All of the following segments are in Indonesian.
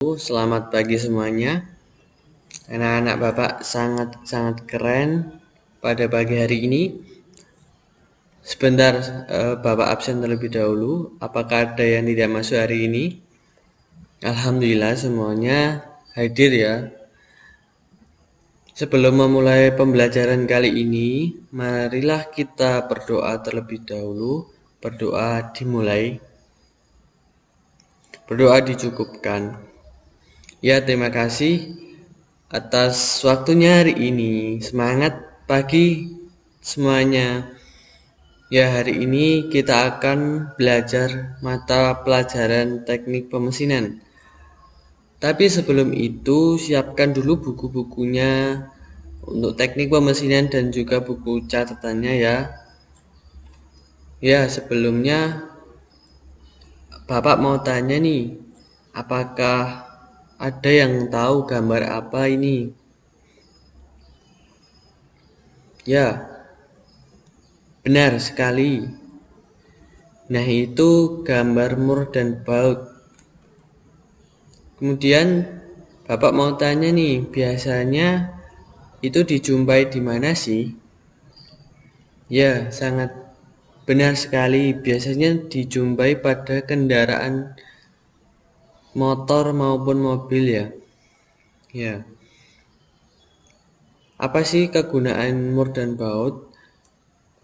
Selamat pagi semuanya. Anak-anak Bapak sangat keren pada pagi hari ini. Sebentar, Bapak absen terlebih dahulu. Apakah ada yang tidak masuk hari ini? Alhamdulillah semuanya hadir ya. Sebelum memulai pembelajaran kali ini, marilah kita berdoa terlebih dahulu. Berdoa dimulai. Berdoa dicukupkan. Ya, terima kasih atas waktunya hari ini. Semangat pagi semuanya. Ya, hari ini kita akan belajar mata pelajaran teknik pemesinan. Tapi sebelum itu, siapkan dulu buku-bukunya untuk teknik pemesinan dan juga buku catatannya ya. Ya, sebelumnya Bapak mau tanya nih, apakah ada yang tahu gambar apa ini? Ya, benar sekali. Nah, itu gambar Moore dan Baut. Kemudian Bapak mau tanya nih, biasanya itu dijumpai di mana sih? Ya, sangat benar sekali. Biasanya dijumpai pada kendaraan motor maupun mobil ya. Ya. Apa sih kegunaan Moore dan Baut?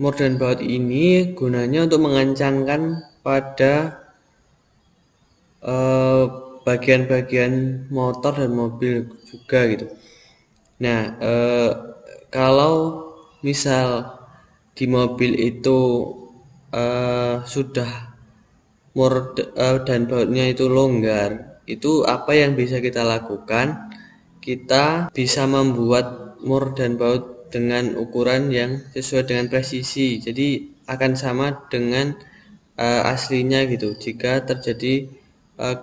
Moore dan Baut ini gunanya untuk mengencangkan pada bagian-bagian motor dan mobil juga gitu. Nah, kalau misal di mobil itu sudah Moore dan bautnya itu longgar, itu apa yang bisa kita lakukan? Kita bisa membuat Moore dan baut dengan ukuran yang sesuai dengan presisi, jadi akan sama dengan aslinya gitu. Jika terjadi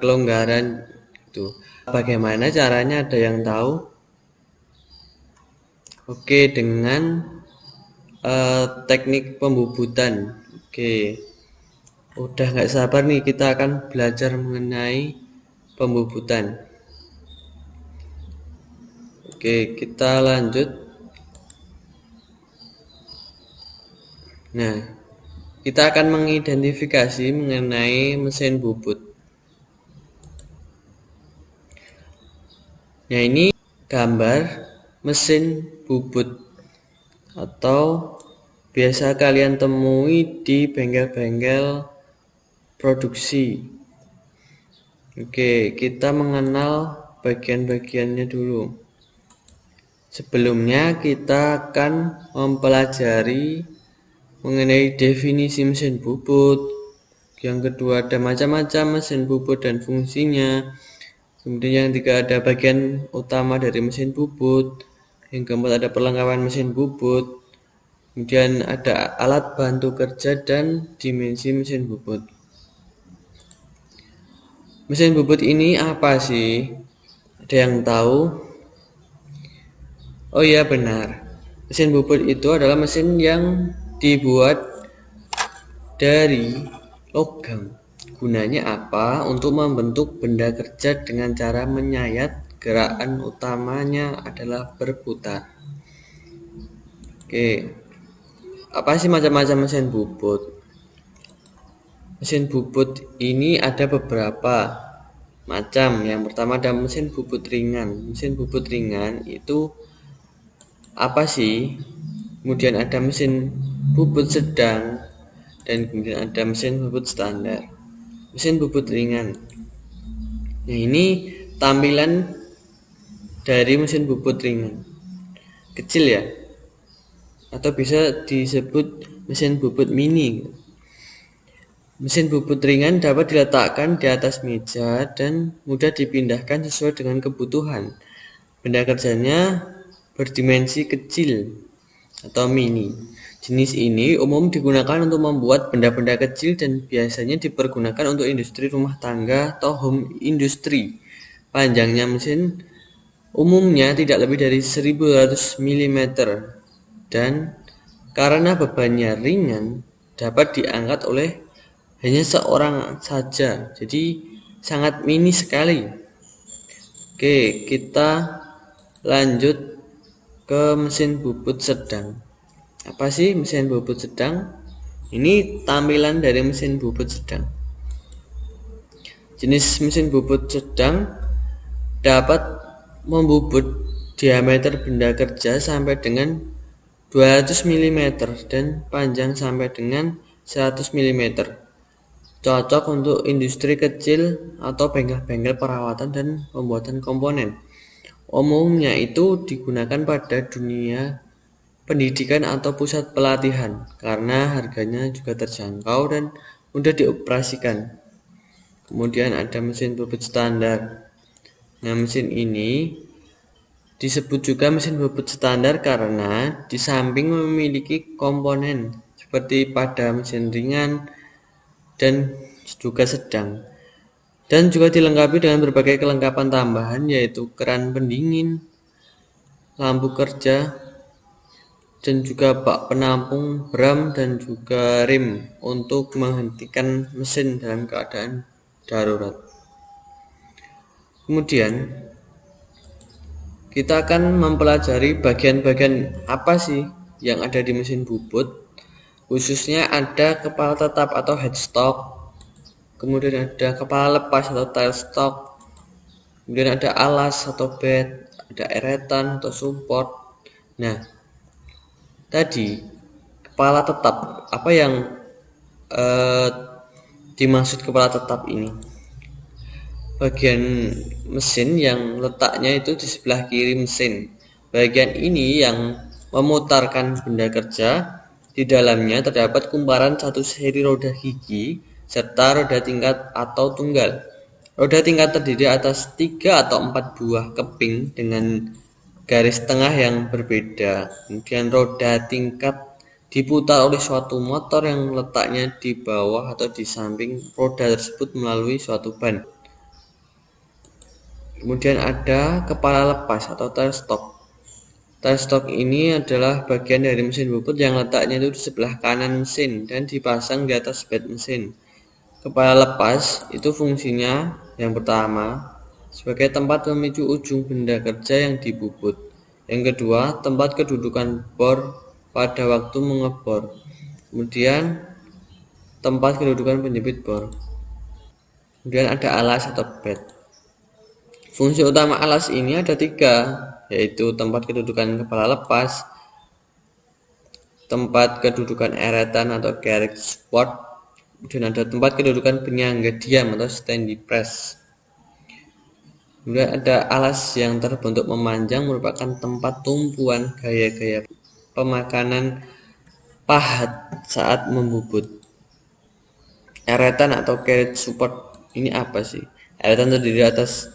kelonggaran itu, bagaimana caranya? Ada yang tahu? Oke, dengan teknik pembubutan. Oke, udah nggak sabar nih, kita akan belajar mengenai pembubutan. Oke, kita lanjut. Nah, kita akan mengidentifikasi mengenai mesin bubut. Nah, ini gambar mesin bubut atau biasa kalian temui di bengkel-bengkel produksi. Oke, kita mengenal bagian-bagiannya dulu. Sebelumnya kita akan mempelajari mengenai definisi mesin bubut. Yang kedua, ada macam-macam mesin bubut dan fungsinya. Kemudian yang ketiga, ada bagian utama dari mesin bubut. Yang keempat, ada perlengkapan mesin bubut. Kemudian ada alat bantu kerja dan dimensi mesin bubut. Mesin bubut ini apa sih? Ada yang tahu? Oh iya, benar. Mesin bubut itu adalah mesin yang dibuat dari logam. Gunanya apa? Untuk membentuk benda kerja dengan cara menyayat. Gerakan utamanya adalah berputar. Oke, apa sih macam-macam mesin bubut? Mesin bubut ini ada beberapa macam. Yang pertama ada mesin bubut ringan. Mesin bubut ringan itu apa sih? Kemudian ada mesin bubut sedang dan kemudian ada mesin bubut standar. Mesin bubut ringan. Nah, ini tampilan dari mesin bubut ringan. Kecil ya. Atau bisa disebut mesin bubut mini. Mesin bubut ringan dapat diletakkan di atas meja dan mudah dipindahkan sesuai dengan kebutuhan. Benda kerjanya berdimensi kecil atau mini. Jenis ini umum digunakan untuk membuat benda-benda kecil dan biasanya dipergunakan untuk industri rumah tangga atau home industry. Panjangnya mesin umumnya tidak lebih dari 1200 mm dan karena bebannya ringan dapat diangkat oleh hanya seorang saja, jadi sangat mini sekali. Oke, kita lanjut ke mesin bubut sedang. Apa sih mesin bubut sedang? Ini tampilan dari mesin bubut sedang. Jenis mesin bubut sedang dapat membubut diameter benda kerja sampai dengan 200 mm dan panjang sampai dengan 100 mm. Cocok untuk industri kecil atau bengkel-bengkel perawatan dan pembuatan komponen. Umumnya itu digunakan pada dunia pendidikan atau pusat pelatihan karena harganya juga terjangkau dan mudah dioperasikan. Kemudian ada mesin bubut standar. Nah, mesin ini disebut juga mesin bubut standar karena di samping memiliki komponen seperti pada mesin ringan dan juga sedang, dan juga dilengkapi dengan berbagai kelengkapan tambahan yaitu keran pendingin, lampu kerja, dan juga bak penampung bram dan juga rem untuk menghentikan mesin dalam keadaan darurat. Kemudian kita akan mempelajari bagian-bagian apa sih yang ada di mesin bubut. Khususnya ada kepala tetap atau headstock, kemudian ada kepala lepas atau tailstock, kemudian ada alas atau bed, ada eretan atau support. Nah, tadi kepala tetap, apa yang dimaksud kepala tetap ini? Bagian mesin yang letaknya itu di sebelah kiri mesin. Bagian ini yang memutarkan benda kerja. Di dalamnya terdapat kumparan satu seri roda gigi serta roda tingkat atau tunggal. Roda tingkat terdiri atas 3 atau 4 buah keping dengan garis tengah yang berbeda. Kemudian roda tingkat diputar oleh suatu motor yang letaknya di bawah atau di samping roda tersebut melalui suatu ban. Kemudian ada kepala lepas atau tailstock. Tailstock ini adalah bagian dari mesin bubut yang letaknya itu di sebelah kanan mesin dan dipasang di atas bed mesin. Kepala lepas itu fungsinya yang pertama sebagai tempat memicu ujung benda kerja yang dibubut. Yang kedua, tempat kedudukan bor pada waktu mengebor. Kemudian tempat kedudukan penjepit bor. Kemudian ada alas atau bed. Fungsi utama alas ini ada 3, yaitu tempat kedudukan kepala lepas, tempat kedudukan eretan atau carriage support, dan ada tempat kedudukan penyangga diam atau standing press. Kemudian ada alas yang terbentuk memanjang merupakan tempat tumpuan gaya-gaya pemakanan pahat saat membubut. Eretan atau carriage support ini apa sih? Eretan terdiri atas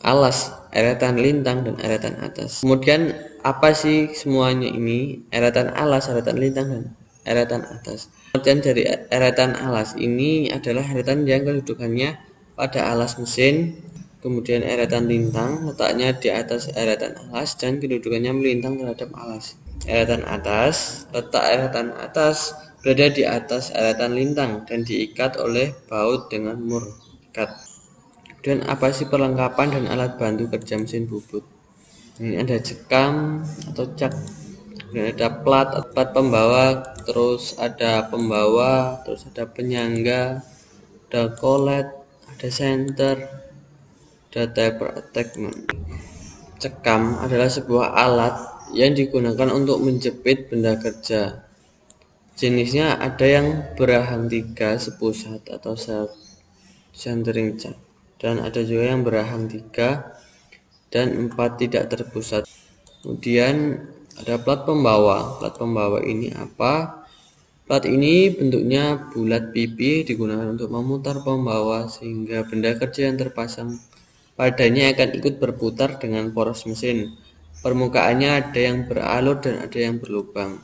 alas, eretan lintang, dan eretan atas. Kemudian apa sih semuanya ini? Eretan alas, eretan lintang, dan eretan atas. Kemudian dari eretan alas ini adalah eretan yang kedudukannya pada alas mesin. Kemudian eretan lintang letaknya di atas eretan alas dan kedudukannya melintang terhadap alas. Eretan atas, letak eretan atas berada di atas eretan lintang dan diikat oleh baut dengan mur ikat. Dan apa sih perlengkapan dan alat bantu kerja mesin bubut? Ini ada cekam atau cak, dan ada plat pembawa, terus ada pembawa, terus ada penyangga, ada kolet, ada senter, ada taper attachment. Cekam adalah sebuah alat yang digunakan untuk menjepit benda kerja. Jenisnya ada yang berahang 3 sepusat atau centering cak, dan ada juga yang berahang 3 dan 4 tidak terpusat. Kemudian ada plat pembawa. Plat pembawa ini apa? Plat ini bentuknya bulat pipi, digunakan untuk memutar pembawa sehingga benda kerja yang terpasang padanya akan ikut berputar dengan poros mesin. Permukaannya ada yang beralur dan ada yang berlubang.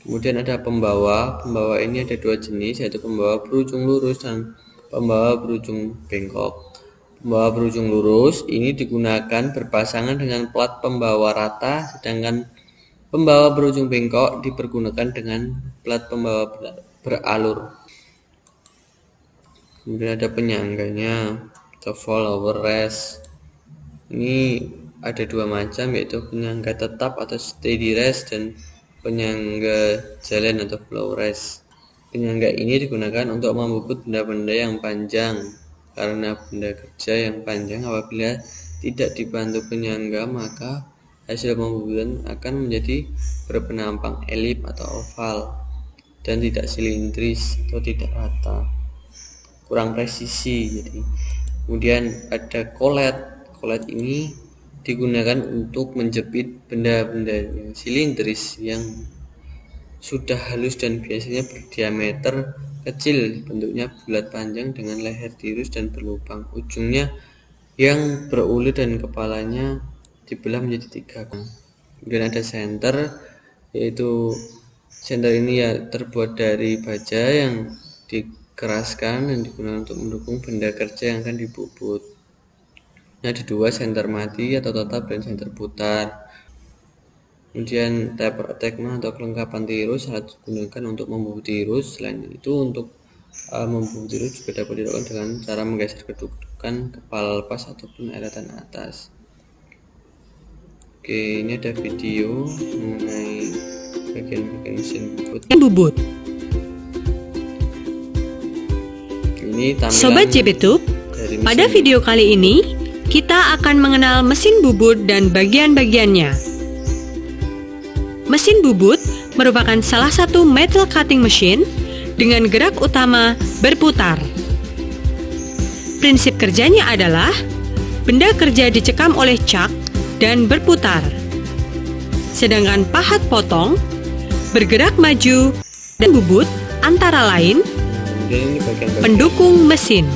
Kemudian ada pembawa. Pembawa ini ada 2 jenis, yaitu pembawa berujung lurus dan pembawa berujung bengkok. Pembawa berujung lurus ini digunakan berpasangan dengan plat pembawa rata, sedangkan pembawa berujung bengkok dipergunakan dengan plat pembawa beralur. Kemudian ada penyangganya, atau follower rest. Ini ada dua macam, yaitu penyangga tetap atau steady rest dan penyangga jalan atau flow rest. Penyangga ini digunakan untuk membubut benda-benda yang panjang, karena benda kerja yang panjang apabila tidak dibantu penyangga maka hasil pembubutan akan menjadi berpenampang elip atau oval dan tidak silindris atau tidak rata, kurang presisi. Jadi kemudian ada kolet. Kolet ini digunakan untuk menjepit benda-benda yang silindris yang sudah halus dan biasanya berdiameter kecil, bentuknya bulat panjang dengan leher tirus dan berlubang, ujungnya yang beruli dan kepalanya dibelah menjadi 3. Kemudian ada senter, yaitu senter ini ya terbuat dari baja yang dikeraskan dan digunakan untuk mendukung benda kerja yang akan dibubut. Ada 2, senter mati atau tetap dan senter putar. Kemudian taper attachment atau kelengkapan tirus alat digunakan untuk membubut tirus. Selain itu, untuk membubut tirus juga dapat dilakukan dengan cara menggeser kedudukan kepala lepas ataupun eretan atas. Oke, ini ada video mengenai bagian-bagian mesin bubut. Ini tampilan Sobat JBTube, pada video kali ini kita akan mengenal mesin bubut dan bagian-bagiannya. Mesin bubut merupakan salah satu metal cutting machine dengan gerak utama berputar. Prinsip kerjanya adalah benda kerja dicekam oleh cak dan berputar. Sedangkan pahat potong bergerak maju dan bubut antara lain pendukung mesin.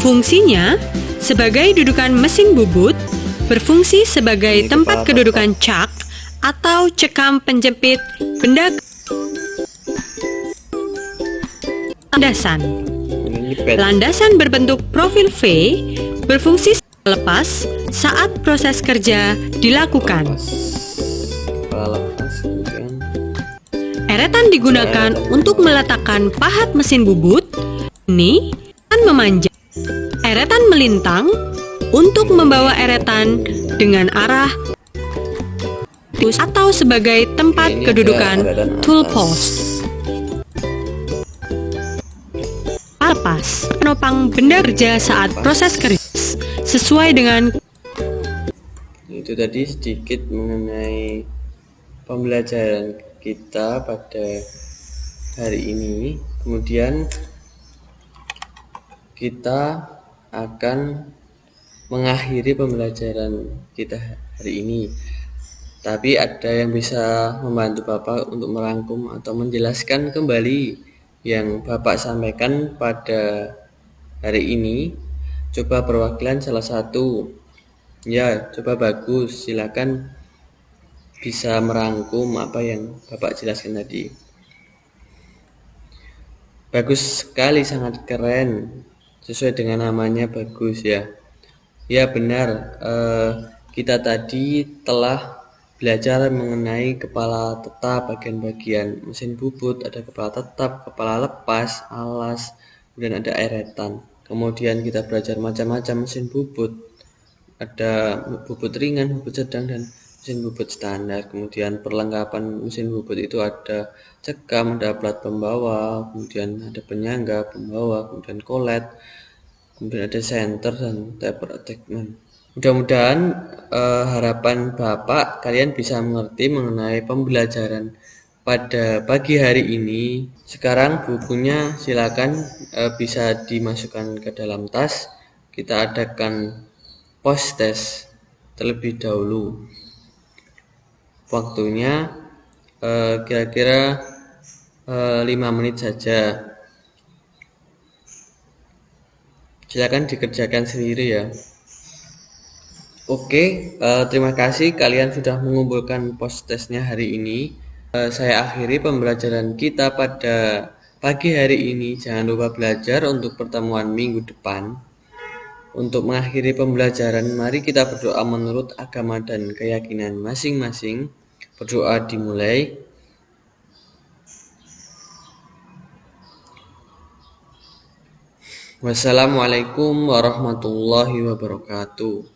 Fungsinya sebagai dudukan mesin bubut, berfungsi sebagai tempat kedudukan cak atau cekam penjepit benda. Landasan berbentuk profil V berfungsi lepas saat proses kerja dilakukan. Eretan digunakan untuk meletakkan pahat mesin bubut. Ini akan memanjang. Eretan melintang untuk membawa eretan dengan arah atau sebagai tempat kedudukan tool post. Lepas penopang benda kerja saat proses kerja sesuai dengan. Itu tadi sedikit mengenai pembelajaran kita pada hari ini. Kemudian kita akan mengakhiri pembelajaran kita hari ini. Tapi ada yang bisa membantu Bapak untuk merangkum atau menjelaskan kembali yang Bapak sampaikan pada hari ini. Coba perwakilan salah satu. Ya, coba bagus. Silakan bisa merangkum apa yang Bapak jelaskan tadi. Bagus sekali, sangat keren. Sesuai dengan namanya bagus ya. Ya benar, kita tadi telah belajar mengenai kepala tetap, bagian-bagian mesin bubut. Ada kepala tetap, kepala lepas, alas, kemudian ada eretan. Kemudian kita belajar macam-macam mesin bubut. Ada bubut ringan, bubut sedang, dan mesin bubut standar. Kemudian perlengkapan mesin bubut itu ada cekam, ada plat pembawa, kemudian ada penyangga, pembawa, kemudian kolet, kemudian ada senter dan taper attachment. Mudah-mudahan harapan Bapak kalian bisa mengerti mengenai pembelajaran pada pagi hari ini. Sekarang bukunya silakan bisa dimasukkan ke dalam tas. Kita adakan post test terlebih dahulu. Waktunya kira-kira 5 menit saja. Silakan dikerjakan sendiri ya. Oke, terima kasih kalian sudah mengumpulkan post testnya hari ini. Saya akhiri pembelajaran kita pada pagi hari ini. Jangan lupa belajar untuk pertemuan minggu depan. Untuk mengakhiri pembelajaran, mari kita berdoa menurut agama dan keyakinan masing-masing. Berdoa dimulai. Wassalamualaikum warahmatullahi wabarakatuh.